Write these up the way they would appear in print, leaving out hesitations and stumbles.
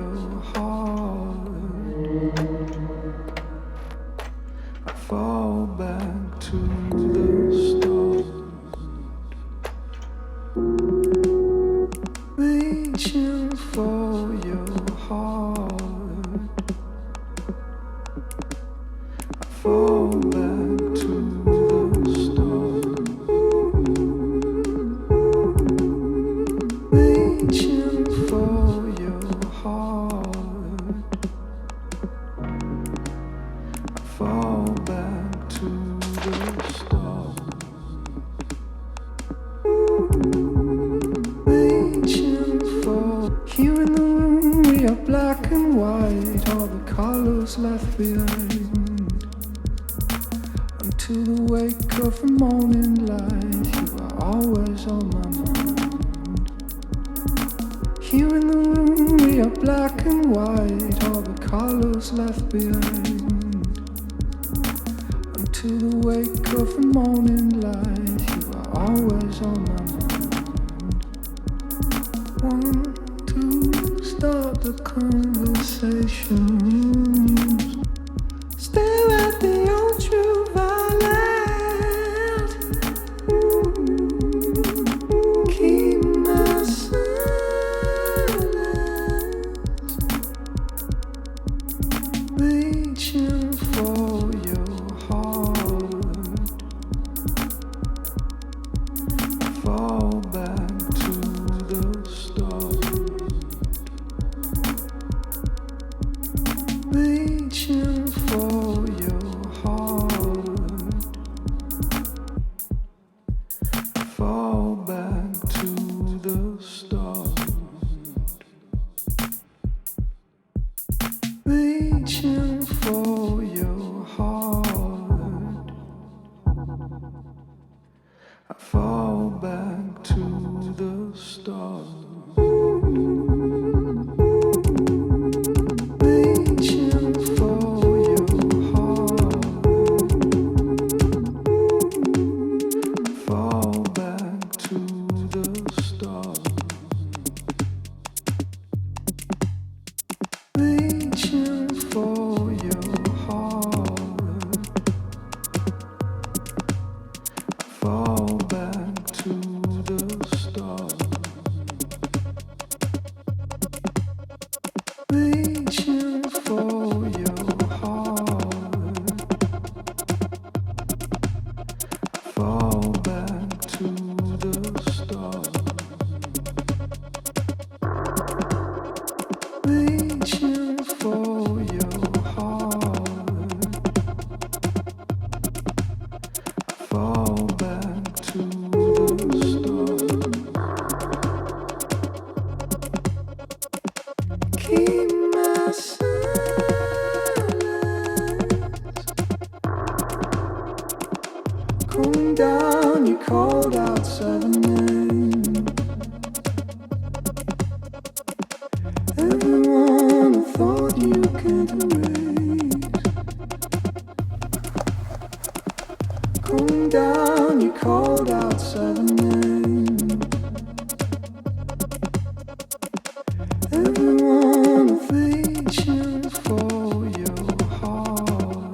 your heart. I fall back to the start, reaching for your heart. I fall back to the start, reaching for your heart. I fall back to the start, reaching for. Here in the room we are black and white, all the colors left behind. Until the wake of the morning light, you are always on my mind. Here in the room we are black and white, all the colors left behind. Until the wake of the morning light, you are always on my mind. Want to start the conversation, stare at the ultraviolet, keep my silence, reaching for your heart. I fall back to the start, reaching for your heart. I fall back to the start, reaching for your heart. I fall back to the start, reaching for your heart. Fall back to the start, reaching for your heart. Fall back to the start, reaching for your heart. Fall back to the start, reaching for your heart. Fall back to the start, keep my silence, calm down, you called out 7 everyone I thought you could erase. Calm down, you called out 7 everyone is reaching for your heart.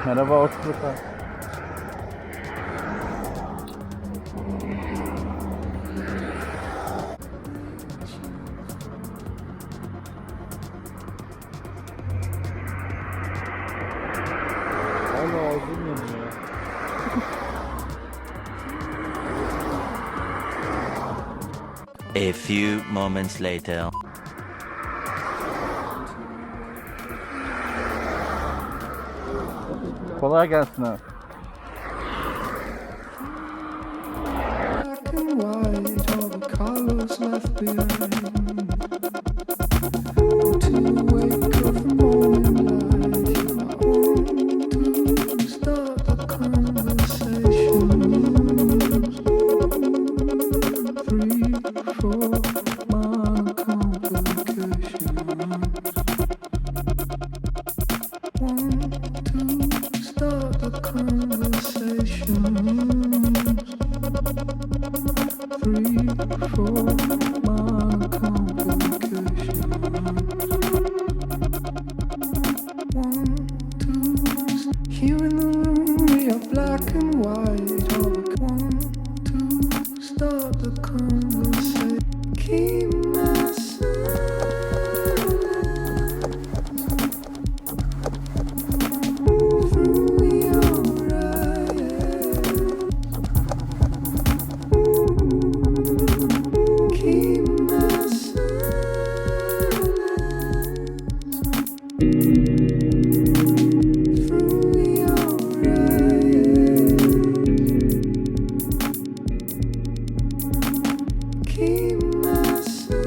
Merhaba Oksuluka. Hala ağzım yanıyor. A few moments later. Kolay gelsin abi. Black and white, all the colors left behind. To wake up in morning light, I want to start the conversation. 3, 4, minor complications. Want to start the conversation. 3, 4, minor complications. Here in the room we are black and white. All the want to start the conversation. Keep my silence through your eyes. Keep my silence through your eyes. Keep my silence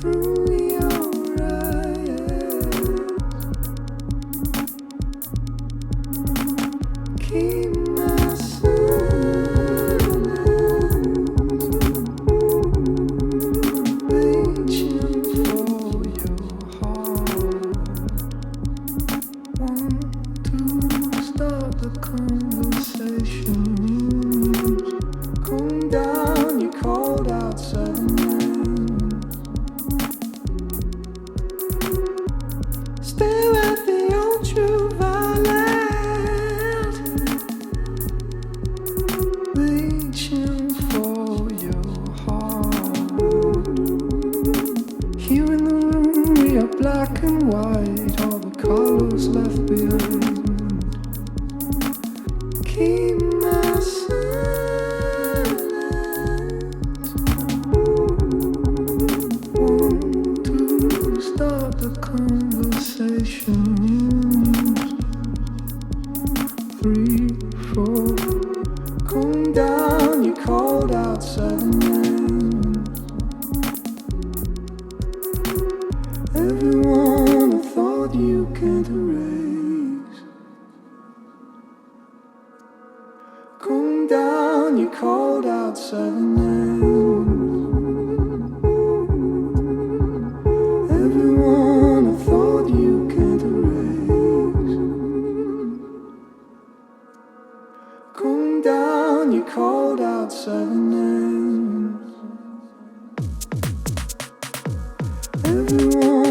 through your eyes. Keep my silence reaching for your heart. Want to start the conversation. Calm down, you called out 7 names. Stare at the ultraviolet, reaching for your heart. Here in the room we are black and white, all the colors left behind. Keep my silence. Want to start the conversation. 3, 4, calm down, you called out 7 names. Everyone I thought you can't erase. Calm down, you called out 7 names. Everyone I thought you can't erase. Calm down, you called out 7 names. Everyone